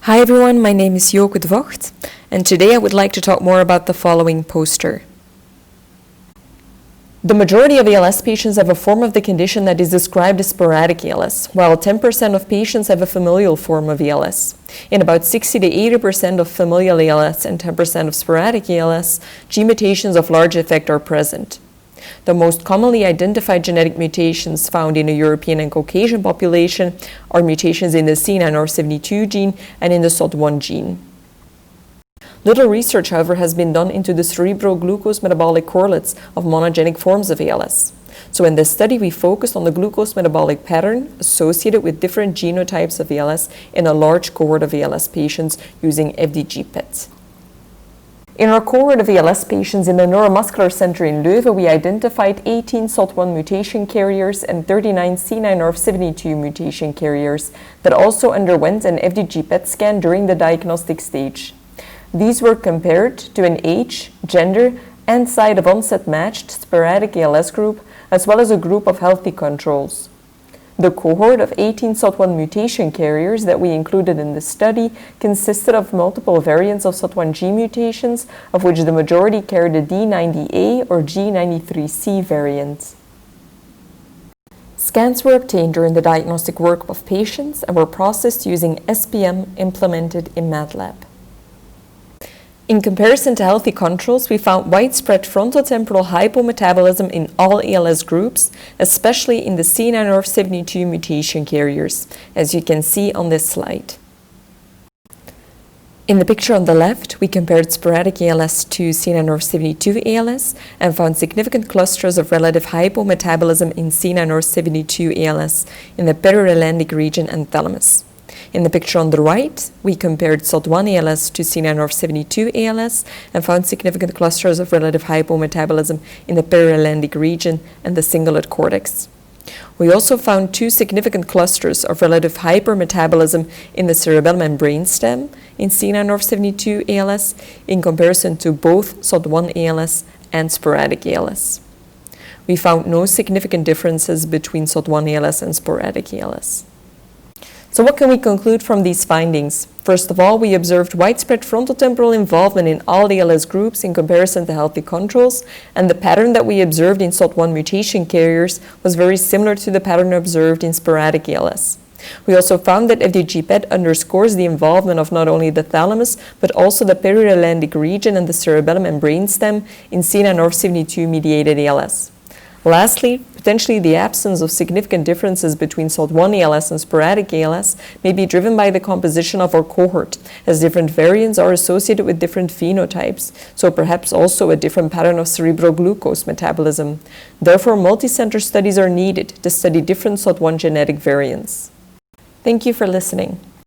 Hi everyone, my name is Joke de Vocht, and today I would like to talk more about the following poster. The majority of ALS patients have a form of the condition that is described as sporadic ALS, while 10% of patients have a familial form of ALS. In about 60 to 80% of familial ALS and 10% of sporadic ALS, G mutations of large effect are present. The most commonly identified genetic mutations found in a European and Caucasian population are mutations in the C9orf72 gene and in the SOD1 gene. Little research, however, has been done into the cerebral glucose metabolic correlates of monogenic forms of ALS. So in this study, we focused on the glucose metabolic pattern associated with different genotypes of ALS in a large cohort of ALS patients using FDG PET. In our cohort of ALS patients in the Neuromuscular Center in Leuven, we identified 18 SOD1 mutation carriers and 39 C9orf72 mutation carriers that also underwent an FDG PET scan during the diagnostic stage. These were compared to an age, gender, and site of onset matched sporadic ALS group, as well as a group of healthy controls. The cohort of 18 SOD1 mutation carriers that we included in the study consisted of multiple variants of SOD1 mutations, of which the majority carried a D90A or G93C variant. Scans were obtained during the diagnostic workup of patients and were processed using SPM implemented in MATLAB. In comparison to healthy controls, we found widespread frontotemporal hypometabolism in all ALS groups, especially in the C9orf72 mutation carriers, as you can see on this slide. In the picture on the left, we compared sporadic ALS to C9orf72 ALS and found significant clusters of relative hypometabolism in C9orf72 ALS in the perirelandic region and thalamus. In the picture on the right, we compared SOD1 ALS to C9orf72 ALS and found significant clusters of relative hypometabolism in the perirelandic region and the cingulate cortex. We also found two significant clusters of relative hypermetabolism in the cerebellum brainstem in C9orf72 ALS in comparison to both SOD1 ALS and sporadic ALS. We found no significant differences between SOD1 ALS and sporadic ALS. So what can we conclude from these findings? First of all, we observed widespread frontotemporal involvement in all ALS groups in comparison to healthy controls, and the pattern that we observed in SOD1 mutation carriers was very similar to the pattern observed in sporadic ALS. We also found that FDG PET underscores the involvement of not only the thalamus, but also the perirelandic region and the cerebellum and brainstem in C9orf72 mediated ALS. Lastly, potentially the absence of significant differences between SOD1 ALS and sporadic ALS may be driven by the composition of our cohort, as different variants are associated with different phenotypes, so perhaps also a different pattern of cerebral glucose metabolism. Therefore, multi-center studies are needed to study different SOD1 genetic variants. Thank you for listening.